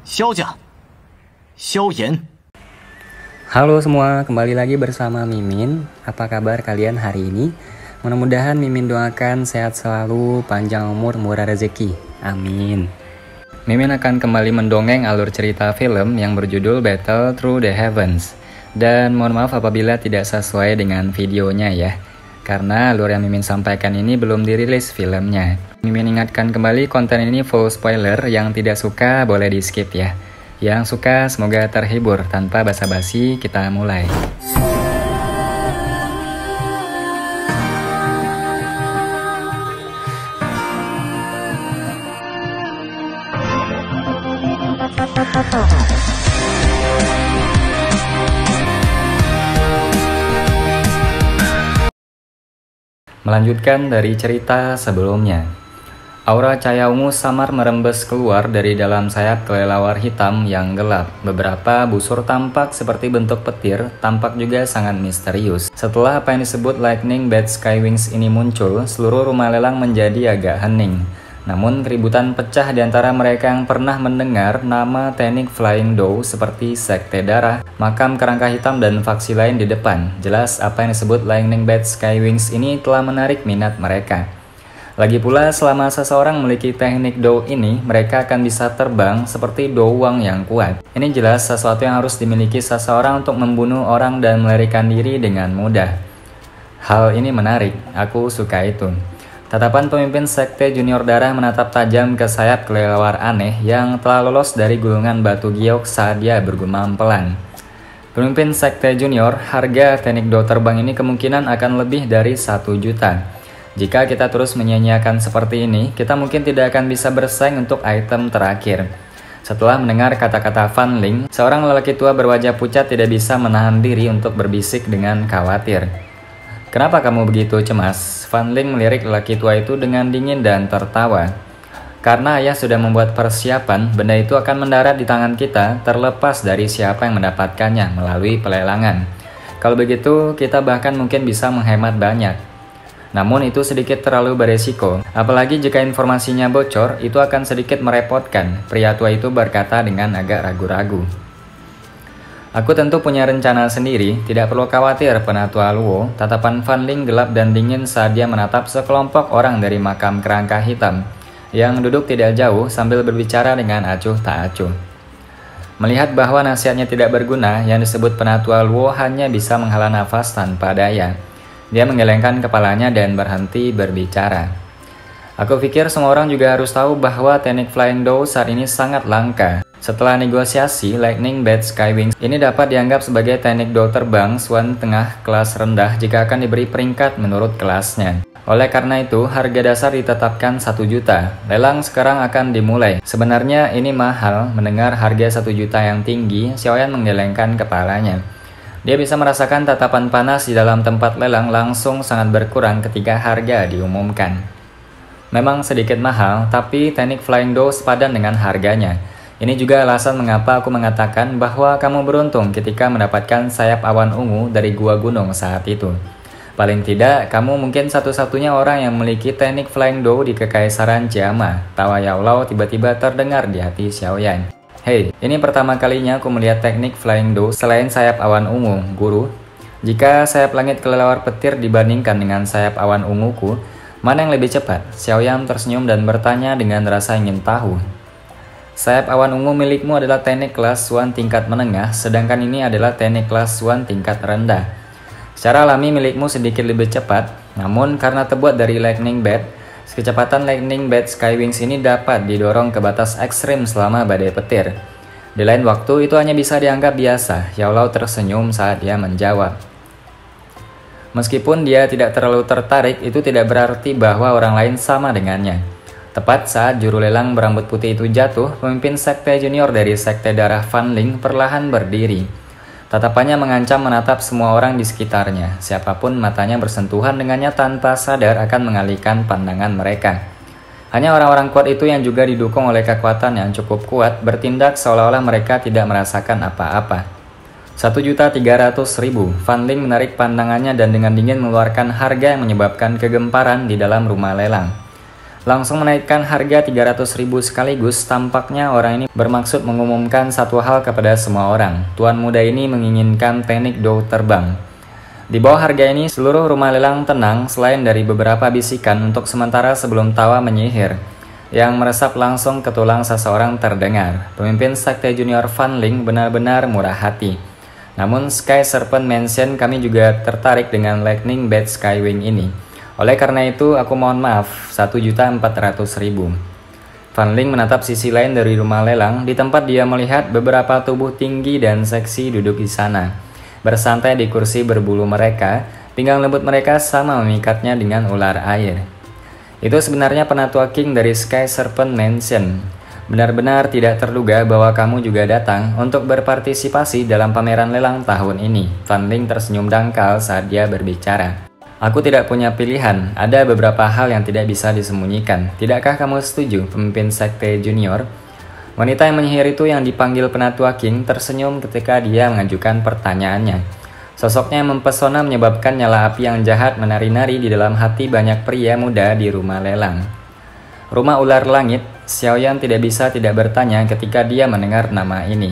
萧家、萧炎。 Halo semua, kembali lagi bersama Mimin. Apa kabar kalian hari ini? Mudah-mudahan Mimin doakan sehat selalu, panjang umur, murah rezeki. Amin. Mimin akan kembali mendongeng alur cerita film yang berjudul Battle Through the Heavens. Dan mohon maaf apabila tidak sesuai dengan videonya ya. Karena alur yang Mimin sampaikan ini belum dirilis filmnya. Mimin ingatkan kembali konten ini full spoiler, yang tidak suka boleh di skip ya. Yang suka semoga terhibur. Tanpa basa-basi kita mulai. Melanjutkan dari cerita sebelumnya. Aura cahaya ungu samar merembes keluar dari dalam sayap kelelawar hitam yang gelap. Beberapa busur tampak seperti bentuk petir, tampak juga sangat misterius. Setelah apa yang disebut Lightning Bat Skywings ini muncul, seluruh rumah lelang menjadi agak hening. Namun keributan pecah di antara mereka yang pernah mendengar nama teknik Flying Dough seperti Sekte Darah, Makam Kerangka Hitam, dan faksi lain di depan. Jelas apa yang disebut Lightning Bat Skywings ini telah menarik minat mereka. Lagi pula selama seseorang memiliki teknik Dough ini, mereka akan bisa terbang seperti doang yang kuat. Ini jelas sesuatu yang harus dimiliki seseorang untuk membunuh orang dan melarikan diri dengan mudah. Hal ini menarik, aku suka itu. Tatapan pemimpin Sekte Junior Darah menatap tajam ke sayap kelelawar aneh yang telah lolos dari gulungan batu giok saat dia bergumam pelan. Pemimpin Sekte Junior, harga teknik Dough terbang ini kemungkinan akan lebih dari 1 juta. Jika kita terus menyia-nyiakan seperti ini, kita mungkin tidak akan bisa bersaing untuk item terakhir. Setelah mendengar kata-kata Fan Ling, seorang lelaki tua berwajah pucat tidak bisa menahan diri untuk berbisik dengan khawatir. "Kenapa kamu begitu cemas?" Fan Ling melirik lelaki tua itu dengan dingin dan tertawa. "Karena ayah sudah membuat persiapan, benda itu akan mendarat di tangan kita terlepas dari siapa yang mendapatkannya melalui pelelangan. Kalau begitu, kita bahkan mungkin bisa menghemat banyak. Namun itu sedikit terlalu beresiko, apalagi jika informasinya bocor, itu akan sedikit merepotkan," pria tua itu berkata dengan agak ragu-ragu. "Aku tentu punya rencana sendiri, tidak perlu khawatir, Penatua Luo." Tatapan Fan Ling gelap dan dingin saat dia menatap sekelompok orang dari Makam Kerangka Hitam yang duduk tidak jauh sambil berbicara dengan acuh tak acuh. Melihat bahwa nasihatnya tidak berguna, yang disebut Penatua Luo hanya bisa menghela nafas tanpa daya. Dia menggelengkan kepalanya dan berhenti berbicara. "Aku pikir semua orang juga harus tahu bahwa teknik Flying Dough saat ini sangat langka. Setelah negosiasi, Lightning Bat Skywings ini dapat dianggap sebagai teknik Dough terbang Swan tengah kelas rendah jika akan diberi peringkat menurut kelasnya. Oleh karena itu, harga dasar ditetapkan 1 juta. Lelang sekarang akan dimulai." "Sebenarnya ini mahal." Mendengar harga 1 juta yang tinggi, Xiaoyan menggelengkan kepalanya. Dia bisa merasakan tatapan panas di dalam tempat lelang langsung sangat berkurang ketika harga diumumkan. Memang sedikit mahal, tapi teknik Flying Dough sepadan dengan harganya. Ini juga alasan mengapa aku mengatakan bahwa kamu beruntung ketika mendapatkan sayap awan ungu dari gua gunung saat itu. Paling tidak, kamu mungkin satu-satunya orang yang memiliki teknik Flying Dough di Kekaisaran Jiama. Tawa Yao Lao tiba-tiba terdengar di hati Xiaoyan. "Hei, ini pertama kalinya aku melihat teknik Flying Dough selain sayap awan ungu, Guru. Jika sayap langit kelelawar petir dibandingkan dengan sayap awan unguku, mana yang lebih cepat?" Xiaoyan tersenyum dan bertanya dengan rasa ingin tahu. "Sayap awan ungu milikmu adalah teknik kelas Swan tingkat menengah, sedangkan ini adalah teknik kelas Swan tingkat rendah. Secara alami milikmu sedikit lebih cepat, namun karena terbuat dari Lightning Bat, kecepatan Lightning Bat Skywings ini dapat didorong ke batas ekstrim selama badai petir. Di lain waktu, itu hanya bisa dianggap biasa." Yao Lao tersenyum saat dia menjawab. Meskipun dia tidak terlalu tertarik, itu tidak berarti bahwa orang lain sama dengannya. Tepat saat juru lelang berambut putih itu jatuh, pemimpin Sekte Junior dari Sekte Darah Fan Ling perlahan berdiri. Tatapannya mengancam menatap semua orang di sekitarnya. Siapapun matanya bersentuhan dengannya tanpa sadar akan mengalihkan pandangan mereka. Hanya orang-orang kuat itu yang juga didukung oleh kekuatan yang cukup kuat bertindak seolah-olah mereka tidak merasakan apa-apa. 1.300.000. Fan Ling menarik pandangannya dan dengan dingin mengeluarkan harga yang menyebabkan kegemparan di dalam rumah lelang. langsung menaikkan harga 300.000 sekaligus. Tampaknya orang ini bermaksud mengumumkan satu hal kepada semua orang. Tuan muda ini menginginkan teknik do terbang. Di bawah harga ini seluruh rumah lelang tenang selain dari beberapa bisikan untuk sementara sebelum tawa menyihir yang meresap langsung ke tulang seseorang terdengar. Pemimpin Sekte Junior Fanling benar-benar murah hati. Namun Sky Serpent Mansion, kami juga tertarik dengan Lightning Bat Skywing ini. Oleh karena itu, aku mohon maaf, 1.400.000. Fanling menatap sisi lain dari rumah lelang. Di tempat dia melihat beberapa tubuh tinggi dan seksi duduk di sana, bersantai di kursi berbulu mereka. Pinggang lembut mereka sama memikatnya dengan ular air. Itu sebenarnya Penatua King dari Sky Serpent Mansion. Benar-benar tidak terduga bahwa kamu juga datang untuk berpartisipasi dalam pameran lelang tahun ini. Fanling tersenyum dangkal saat dia berbicara. Aku tidak punya pilihan, ada beberapa hal yang tidak bisa disembunyikan. Tidakkah kamu setuju, pemimpin Sekte Junior? Wanita yang menyihir itu yang dipanggil Penatua King tersenyum ketika dia mengajukan pertanyaannya. Sosoknya yang mempesona menyebabkan nyala api yang jahat menari-nari di dalam hati banyak pria muda di rumah lelang. Rumah ular langit, Xiaoyan tidak bisa tidak bertanya ketika dia mendengar nama ini.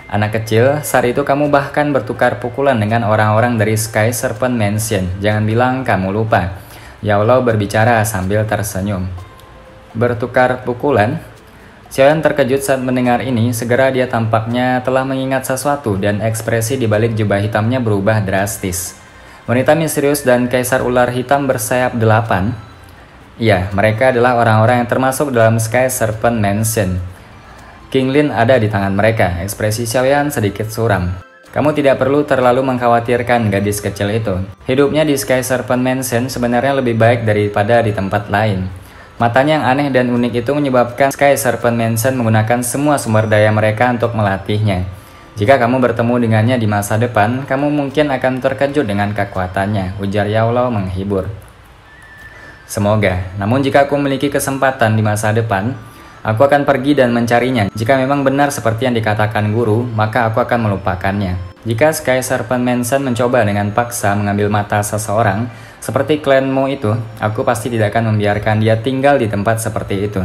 Anak kecil, saat itu kamu bahkan bertukar pukulan dengan orang-orang dari Sky Serpent Mansion. Jangan bilang kamu lupa. Yao Lao berbicara sambil tersenyum. Bertukar pukulan? Xiaoyan terkejut saat mendengar ini. Segera dia tampaknya telah mengingat sesuatu dan ekspresi di balik jubah hitamnya berubah drastis. Wanita misterius dan kaisar ular hitam bersayap 8. Ya, mereka adalah orang-orang yang termasuk dalam Sky Serpent Mansion. King Lin ada di tangan mereka. Ekspresi Xiaoyan sedikit suram. Kamu tidak perlu terlalu mengkhawatirkan gadis kecil itu. Hidupnya di Sky Serpent Mansion sebenarnya lebih baik daripada di tempat lain. Matanya yang aneh dan unik itu menyebabkan Sky Serpent Mansion menggunakan semua sumber daya mereka untuk melatihnya. Jika kamu bertemu dengannya di masa depan, kamu mungkin akan terkejut dengan kekuatannya, ujar Yao Lao menghibur. Semoga, namun jika aku memiliki kesempatan di masa depan, aku akan pergi dan mencarinya. Jika memang benar seperti yang dikatakan guru, maka aku akan melupakannya. Jika Sky Serpent Mansion mencoba dengan paksa mengambil mata seseorang, seperti klanmu itu, aku pasti tidak akan membiarkan dia tinggal di tempat seperti itu.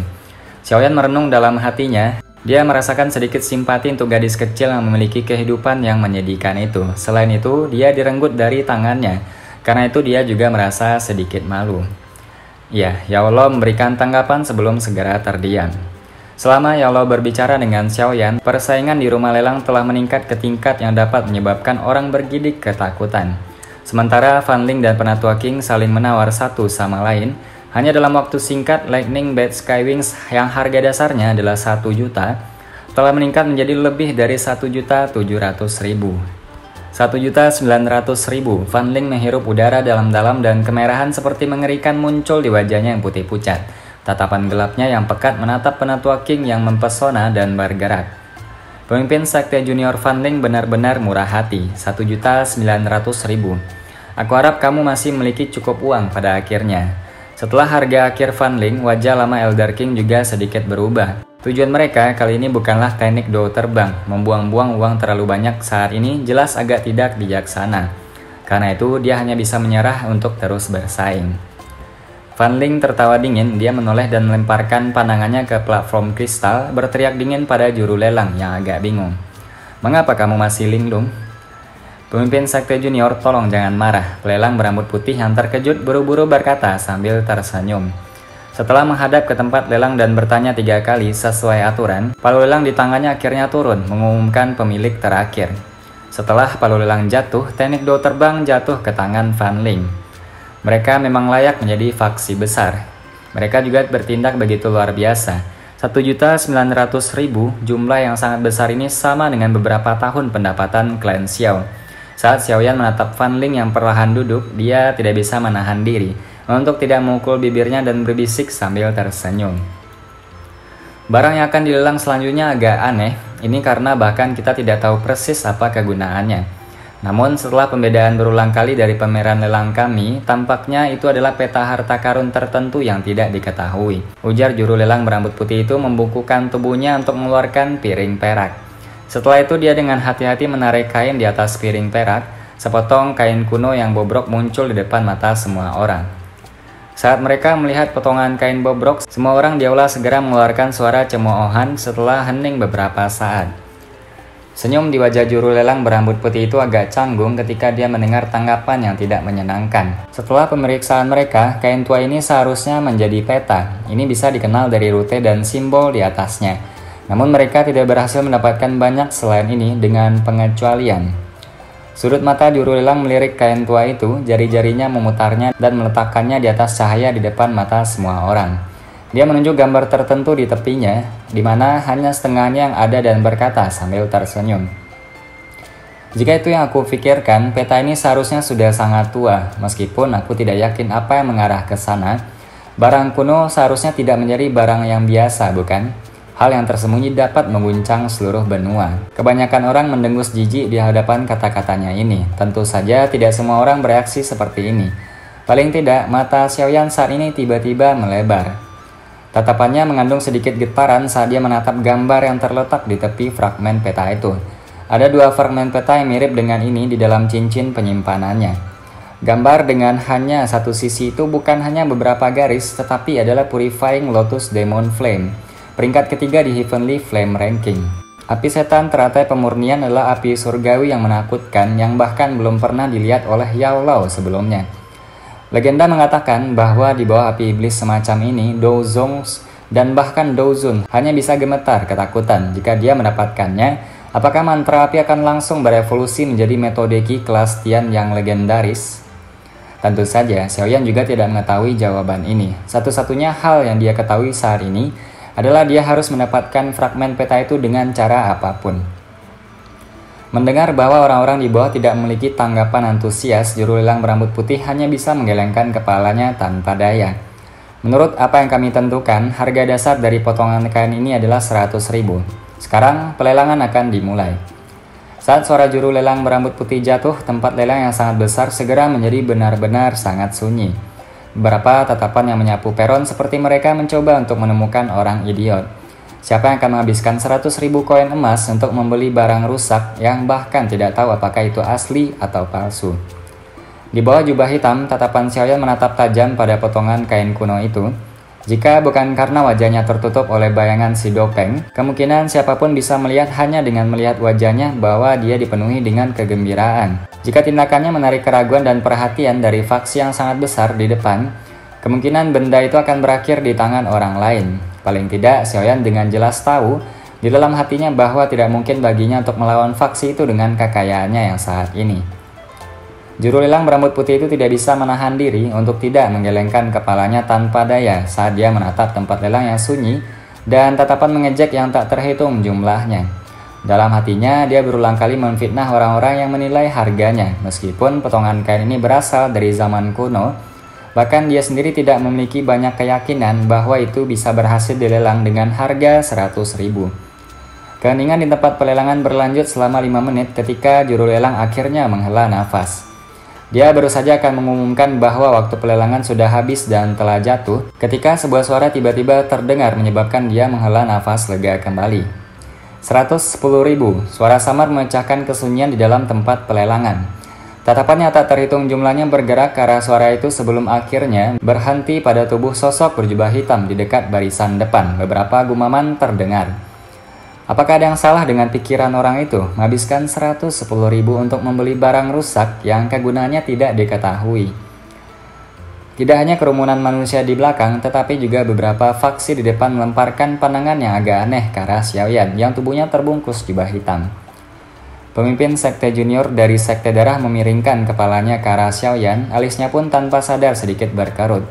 Xiaoyan merenung dalam hatinya. Dia merasakan sedikit simpati untuk gadis kecil yang memiliki kehidupan yang menyedihkan itu. Selain itu, dia direnggut dari tangannya. Karena itu dia juga merasa sedikit malu. Ya, Yao Lao memberikan tanggapan sebelum segera terdiam. Selama Yao Lao berbicara dengan Xiaoyan, persaingan di rumah lelang telah meningkat ke tingkat yang dapat menyebabkan orang bergidik ketakutan. Sementara Fanling dan Penatua King saling menawar satu sama lain, hanya dalam waktu singkat Lightning Bat Skywings yang harga dasarnya adalah 1 juta, telah meningkat menjadi lebih dari 1.700.000. 1.900.000. Fanling menghirup udara dalam-dalam dan kemerahan seperti mengerikan muncul di wajahnya yang putih pucat. Tatapan gelapnya yang pekat menatap Penatua King yang mempesona dan bergerak. Pemimpin Sekte Junior Fanling benar-benar murah hati. 1.900.000. Aku harap kamu masih memiliki cukup uang pada akhirnya. Setelah harga akhir Fanling, wajah lama Elder King juga sedikit berubah. Tujuan mereka kali ini bukanlah teknik do terbang. Membuang-buang uang terlalu banyak saat ini jelas agak tidak bijaksana. Karena itu dia hanya bisa menyerah untuk terus bersaing. Fanling tertawa dingin, dia menoleh dan melemparkan pandangannya ke platform kristal, berteriak dingin pada juru lelang yang agak bingung. Mengapa kamu masih linglung? Pemimpin Sekte Junior, tolong jangan marah. Pelelang berambut putih yang terkejut buru-buru berkata sambil tersenyum. Setelah menghadap ke tempat lelang dan bertanya 3 kali sesuai aturan, palu lelang di tangannya akhirnya turun, mengumumkan pemilik terakhir. Setelah palu lelang jatuh, teknik do terbang jatuh ke tangan Fanling. Mereka memang layak menjadi faksi besar. Mereka juga bertindak begitu luar biasa. 1.900.000, jumlah yang sangat besar ini sama dengan beberapa tahun pendapatan klan Xiao. Saat Xiaoyan menatap Fanling yang perlahan duduk, dia tidak bisa menahan diri untuk tidak memukul bibirnya dan berbisik sambil tersenyum. Barang yang akan dilelang selanjutnya agak aneh, ini karena bahkan kita tidak tahu persis apa kegunaannya. Namun setelah pembedaan berulang kali dari pameran lelang kami, tampaknya itu adalah peta harta karun tertentu yang tidak diketahui. Ujar juru lelang berambut putih itu membungkukkan tubuhnya untuk mengeluarkan piring perak. Setelah itu dia dengan hati-hati menarik kain di atas piring perak. Sepotong kain kuno yang bobrok muncul di depan mata semua orang. Saat mereka melihat potongan kain bobrok, semua orang di aula segera mengeluarkan suara cemoohan setelah hening beberapa saat. Senyum di wajah juru lelang berambut putih itu agak canggung ketika dia mendengar tanggapan yang tidak menyenangkan. Setelah pemeriksaan mereka, kain tua ini seharusnya menjadi peta. Ini bisa dikenal dari rute dan simbol di atasnya. Namun mereka tidak berhasil mendapatkan banyak selain ini dengan pengecualian. Sudut mata juru lelang melirik kain tua itu, jari-jarinya memutarnya dan meletakkannya di atas cahaya di depan mata semua orang. Dia menunjuk gambar tertentu di tepinya, di mana hanya setengahnya yang ada dan berkata sambil tersenyum. Jika itu yang aku pikirkan, peta ini seharusnya sudah sangat tua. Meskipun aku tidak yakin apa yang mengarah ke sana, barang kuno seharusnya tidak menjadi barang yang biasa, bukan? Hal yang tersembunyi dapat mengguncang seluruh benua. Kebanyakan orang mendengus jijik di hadapan kata-katanya ini. Tentu saja tidak semua orang bereaksi seperti ini. Paling tidak, mata Xiaoyan saat ini tiba-tiba melebar. Tatapannya mengandung sedikit getaran saat dia menatap gambar yang terletak di tepi fragmen peta itu. Ada dua fragmen peta yang mirip dengan ini di dalam cincin penyimpanannya. Gambar dengan hanya satu sisi itu bukan hanya beberapa garis, tetapi adalah Purifying Lotus Demon Flame. Peringkat ketiga di Heavenly Flame Ranking. Api setan teratai pemurnian adalah api surgawi yang menakutkan yang bahkan belum pernah dilihat oleh Yao Lao sebelumnya. Legenda mengatakan bahwa di bawah api iblis semacam ini, Douzong dan bahkan Douzun hanya bisa gemetar ketakutan jika dia mendapatkannya. Apakah mantra api akan langsung berevolusi menjadi metode Qi kelas Tian yang legendaris? Tentu saja, Xiaoyan juga tidak mengetahui jawaban ini. Satu-satunya hal yang dia ketahui saat ini adalah dia harus mendapatkan fragmen peta itu dengan cara apapun. Mendengar bahwa orang-orang di bawah tidak memiliki tanggapan antusias, juru lelang berambut putih hanya bisa menggelengkan kepalanya tanpa daya. Menurut apa yang kami tentukan, harga dasar dari potongan kain ini adalah 100.000. Sekarang pelelangan akan dimulai. Saat suara juru lelang berambut putih jatuh, tempat lelang yang sangat besar segera menjadi benar-benar sangat sunyi. Beberapa tatapan yang menyapu peron seperti mereka mencoba untuk menemukan orang idiot. Siapa yang akan menghabiskan 100.000 koin emas untuk membeli barang rusak yang bahkan tidak tahu apakah itu asli atau palsu? Di bawah jubah hitam, tatapan Xiaoyan menatap tajam pada potongan kain kuno itu. Jika bukan karena wajahnya tertutup oleh bayangan si Dopeng, kemungkinan siapapun bisa melihat hanya dengan melihat wajahnya bahwa dia dipenuhi dengan kegembiraan. Jika tindakannya menarik keraguan dan perhatian dari faksi yang sangat besar di depan, kemungkinan benda itu akan berakhir di tangan orang lain. Paling tidak, Xiaoyan dengan jelas tahu di dalam hatinya bahwa tidak mungkin baginya untuk melawan faksi itu dengan kekayaannya yang saat ini. Juru lelang berambut putih itu tidak bisa menahan diri untuk tidak menggelengkan kepalanya tanpa daya saat dia menatap tempat lelang yang sunyi dan tatapan mengejek yang tak terhitung jumlahnya. Dalam hatinya, dia berulang kali memfitnah orang-orang yang menilai harganya. Meskipun potongan kain ini berasal dari zaman kuno, bahkan dia sendiri tidak memiliki banyak keyakinan bahwa itu bisa berhasil dilelang dengan harga 100.000. Keheningan di tempat pelelangan berlanjut selama 5 menit ketika juru lelang akhirnya menghela nafas. Dia baru saja akan mengumumkan bahwa waktu pelelangan sudah habis dan telah jatuh ketika sebuah suara tiba-tiba terdengar menyebabkan dia menghela nafas lega kembali. 110.000, suara samar memecahkan kesunyian di dalam tempat pelelangan. Tatapannya tak terhitung jumlahnya bergerak ke arah suara itu sebelum akhirnya berhenti pada tubuh sosok berjubah hitam di dekat barisan depan. Beberapa gumaman terdengar. Apakah ada yang salah dengan pikiran orang itu? Menghabiskan 110.000 untuk membeli barang rusak yang kegunaannya tidak diketahui. Tidak hanya kerumunan manusia di belakang, tetapi juga beberapa faksi di depan melemparkan pandangan yang agak aneh ke arah Xiaoyan yang tubuhnya terbungkus jubah hitam. Pemimpin sekte junior dari sekte darah memiringkan kepalanya ke arah Xiaoyan, alisnya pun tanpa sadar sedikit berkerut.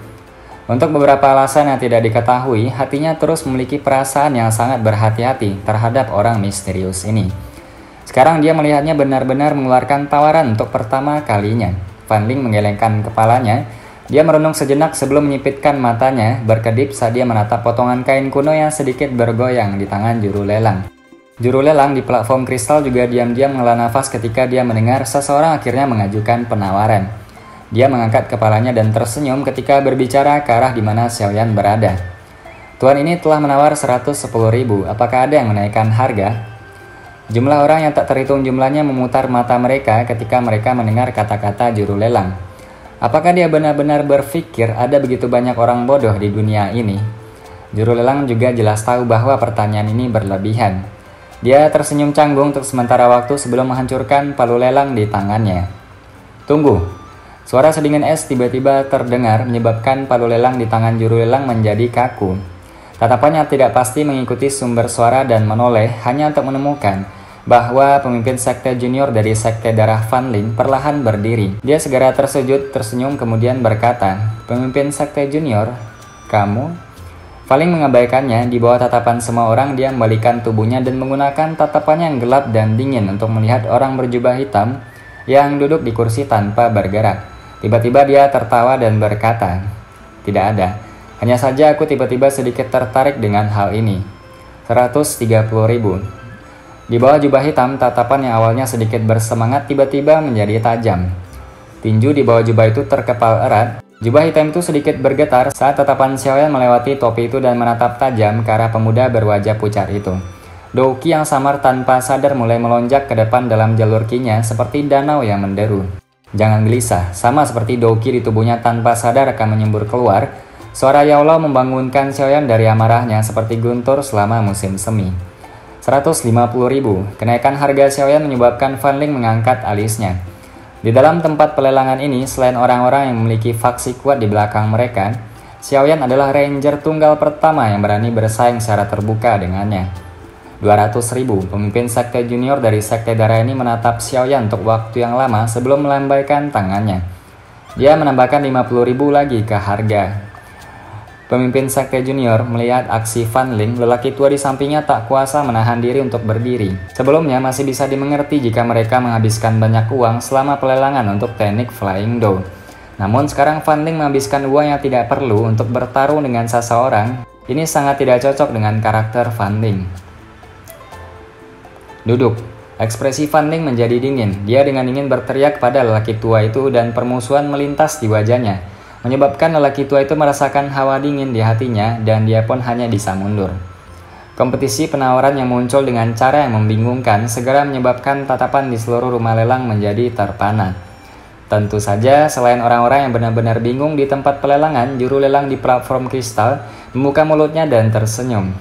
Untuk beberapa alasan yang tidak diketahui, hatinya terus memiliki perasaan yang sangat berhati-hati terhadap orang misterius ini. Sekarang dia melihatnya benar-benar mengeluarkan tawaran untuk pertama kalinya. Fan Ling menggelengkan kepalanya. Dia merenung sejenak sebelum menyipitkan matanya, berkedip saat dia menatap potongan kain kuno yang sedikit bergoyang di tangan juru lelang. Juru lelang di platform kristal juga diam-diam menghela nafas ketika dia mendengar seseorang akhirnya mengajukan penawaran. Dia mengangkat kepalanya dan tersenyum ketika berbicara ke arah di mana Xiaoyan berada. Tuan ini telah menawar 110.000, apakah ada yang menaikkan harga? Jumlah orang yang tak terhitung jumlahnya memutar mata mereka ketika mereka mendengar kata-kata juru lelang. Apakah dia benar-benar berpikir ada begitu banyak orang bodoh di dunia ini? Juru lelang juga jelas tahu bahwa pertanyaan ini berlebihan. Dia tersenyum canggung untuk sementara waktu sebelum menghancurkan palu lelang di tangannya. Tunggu. Suara sedingin es tiba-tiba terdengar menyebabkan palu lelang di tangan juru lelang menjadi kaku. Tatapannya tidak pasti mengikuti sumber suara dan menoleh hanya untuk menemukan bahwa pemimpin sekte junior dari sekte darah Fan Ling perlahan berdiri. Dia segera tersenyum kemudian berkata, "Pemimpin sekte junior, kamu?" Fan Ling mengabaikannya. Di bawah tatapan semua orang, dia membalikan tubuhnya dan menggunakan tatapannya yang gelap dan dingin untuk melihat orang berjubah hitam yang duduk di kursi tanpa bergerak. Tiba-tiba dia tertawa dan berkata, "Tidak ada. Hanya saja aku tiba-tiba sedikit tertarik dengan hal ini. 130.000. Di bawah jubah hitam, tatapan yang awalnya sedikit bersemangat tiba-tiba menjadi tajam. Tinju di bawah jubah itu terkepal erat. Jubah hitam itu sedikit bergetar saat tatapan Xiaoyan melewati topi itu dan menatap tajam ke arah pemuda berwajah pucat itu. Douki yang samar tanpa sadar mulai melonjak ke depan dalam jalur kinya seperti danau yang menderu. Jangan gelisah, sama seperti Douki di tubuhnya tanpa sadar akan menyembur keluar, suara Yao Lao membangunkan Xiaoyan dari amarahnya seperti guntur selama musim semi. 150.000. Kenaikan harga Xiaoyan menyebabkan Fan Ling mengangkat alisnya. Di dalam tempat pelelangan ini, selain orang-orang yang memiliki faksi kuat di belakang mereka, Xiaoyan adalah ranger tunggal pertama yang berani bersaing secara terbuka dengannya. 200.000. Pemimpin sekte junior dari sekte darah ini menatap Xiaoyan untuk waktu yang lama sebelum melambaikan tangannya. Dia menambahkan 50.000 lagi ke harga. Pemimpin sekte junior melihat aksi Fan Ling, lelaki tua di sampingnya tak kuasa menahan diri untuk berdiri. Sebelumnya masih bisa dimengerti jika mereka menghabiskan banyak uang selama pelelangan untuk teknik Flying Dough. Namun sekarang Fan Ling menghabiskan uang yang tidak perlu untuk bertarung dengan seseorang. Ini sangat tidak cocok dengan karakter Fan Ling. Duduk. Ekspresi Fan Ling menjadi dingin. Dia dengan ingin berteriak pada lelaki tua itu dan permusuhan melintas di wajahnya, menyebabkan lelaki tua itu merasakan hawa dingin di hatinya dan dia pun hanya bisa mundur. Kompetisi penawaran yang muncul dengan cara yang membingungkan segera menyebabkan tatapan di seluruh rumah lelang menjadi terpana. Tentu saja, selain orang-orang yang benar-benar bingung di tempat pelelangan, juru lelang di platform kristal membuka mulutnya dan tersenyum.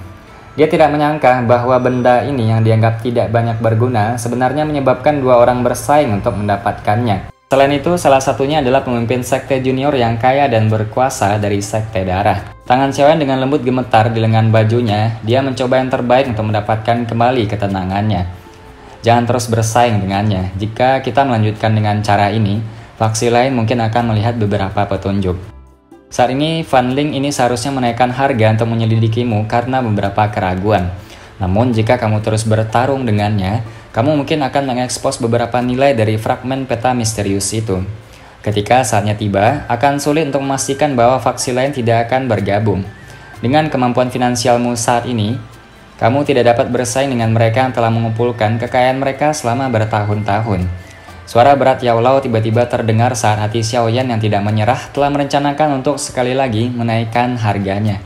Dia tidak menyangka bahwa benda ini yang dianggap tidak banyak berguna sebenarnya menyebabkan dua orang bersaing untuk mendapatkannya. Selain itu, salah satunya adalah pemimpin sekte junior yang kaya dan berkuasa dari sekte darah. Tangan Xiaoyan dengan lembut gemetar di lengan bajunya. Dia mencoba yang terbaik untuk mendapatkan kembali ketenangannya. Jangan terus bersaing dengannya. Jika kita melanjutkan dengan cara ini, faksi lain mungkin akan melihat beberapa petunjuk. Saat ini, Fan Ling ini seharusnya menaikkan harga untuk menyelidikimu karena beberapa keraguan. Namun, jika kamu terus bertarung dengannya, kamu mungkin akan mengekspos beberapa nilai dari fragmen peta misterius itu. Ketika saatnya tiba, akan sulit untuk memastikan bahwa faksi lain tidak akan bergabung. Dengan kemampuan finansialmu saat ini, kamu tidak dapat bersaing dengan mereka yang telah mengumpulkan kekayaan mereka selama bertahun-tahun. Suara berat Yao Lao tiba-tiba terdengar saat hati Xiaoyan yang tidak menyerah telah merencanakan untuk sekali lagi menaikkan harganya.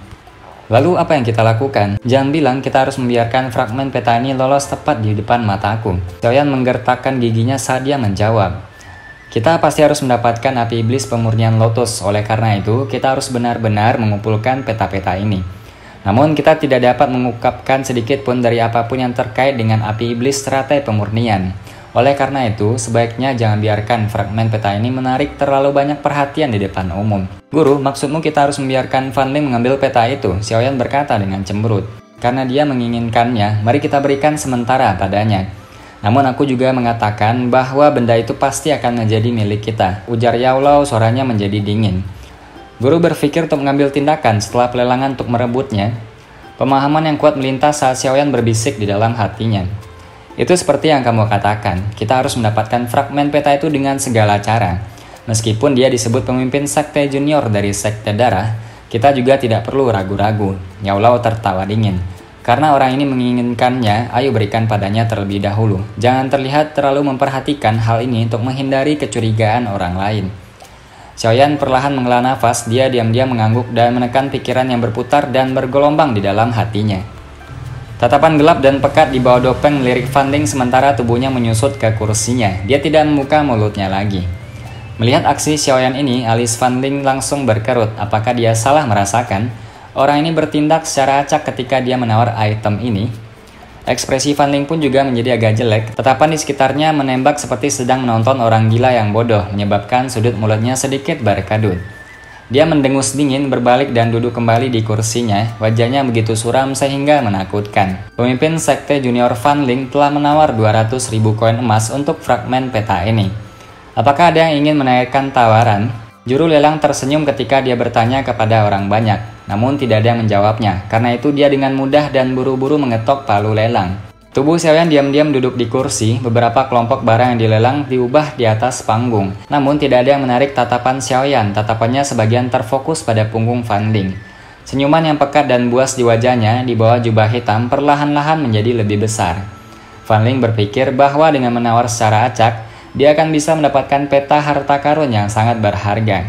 Lalu apa yang kita lakukan? Jangan bilang kita harus membiarkan fragmen peta ini lolos tepat di depan mataku. Xiaoyan menggertakkan giginya saat dia menjawab. Kita pasti harus mendapatkan api iblis pemurnian lotus. Oleh karena itu, kita harus benar-benar mengumpulkan peta-peta ini. Namun kita tidak dapat mengungkapkan sedikit pun dari apapun yang terkait dengan api iblis teratai pemurnian. Oleh karena itu, sebaiknya jangan biarkan fragmen peta ini menarik terlalu banyak perhatian di depan umum. Guru, maksudmu kita harus membiarkan Fan Ling mengambil peta itu? Xiaoyan berkata dengan cemberut. Karena dia menginginkannya, mari kita berikan sementara padanya. Namun aku juga mengatakan bahwa benda itu pasti akan menjadi milik kita. Ujar Yao Lao, suaranya menjadi dingin. Guru berpikir untuk mengambil tindakan setelah pelelangan untuk merebutnya. Pemahaman yang kuat melintas saat Xiaoyan berbisik di dalam hatinya. Itu seperti yang kamu katakan, kita harus mendapatkan fragmen peta itu dengan segala cara. Meskipun dia disebut pemimpin sekte junior dari sekte darah, kita juga tidak perlu ragu-ragu. Yao Lao tertawa dingin. Karena orang ini menginginkannya, ayo berikan padanya terlebih dahulu. Jangan terlihat terlalu memperhatikan hal ini untuk menghindari kecurigaan orang lain. Xiaoyan perlahan menghela nafas, dia diam-diam mengangguk dan menekan pikiran yang berputar dan bergelombang di dalam hatinya. Tatapan gelap dan pekat di bawah dopeng melirik Fan Ling sementara tubuhnya menyusut ke kursinya. Dia tidak membuka mulutnya lagi. Melihat aksi Xiaoyan ini, alis Fan Ling langsung berkerut. Apakah dia salah merasakan? Orang ini bertindak secara acak ketika dia menawar item ini. Ekspresi Fan Ling pun juga menjadi agak jelek. Tatapan di sekitarnya menembak seperti sedang menonton orang gila yang bodoh, menyebabkan sudut mulutnya sedikit berkedut. Dia mendengus dingin, berbalik dan duduk kembali di kursinya. Wajahnya begitu suram sehingga menakutkan. Pemimpin sekte junior Fan Ling telah menawar 200.000 koin emas untuk fragmen peta ini. Apakah ada yang ingin menaikkan tawaran? Juru lelang tersenyum ketika dia bertanya kepada orang banyak. Namun tidak ada yang menjawabnya. Karena itu dia dengan mudah dan buru-buru mengetok palu lelang. Tubuh Xiaoyan diam-diam duduk di kursi. Beberapa kelompok barang yang dilelang diubah di atas panggung. Namun tidak ada yang menarik tatapan Xiaoyan. Tatapannya sebagian terfokus pada punggung Fan Ling. Senyuman yang pekat dan buas di wajahnya di bawah jubah hitam perlahan-lahan menjadi lebih besar. Fan Ling berpikir bahwa dengan menawar secara acak, dia akan bisa mendapatkan peta harta karun yang sangat berharga.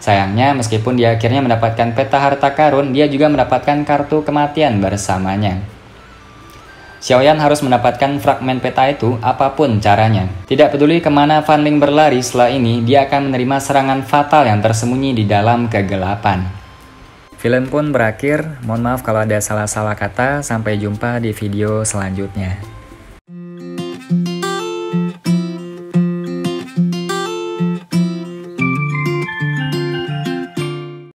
Sayangnya, meskipun dia akhirnya mendapatkan peta harta karun, dia juga mendapatkan kartu kematian bersamanya. Xiaoyan harus mendapatkan fragmen peta itu apapun caranya. Tidak peduli kemana Fan Ling berlari setelah ini, dia akan menerima serangan fatal yang tersembunyi di dalam kegelapan. Film pun berakhir, mohon maaf kalau ada salah-salah kata, sampai jumpa di video selanjutnya.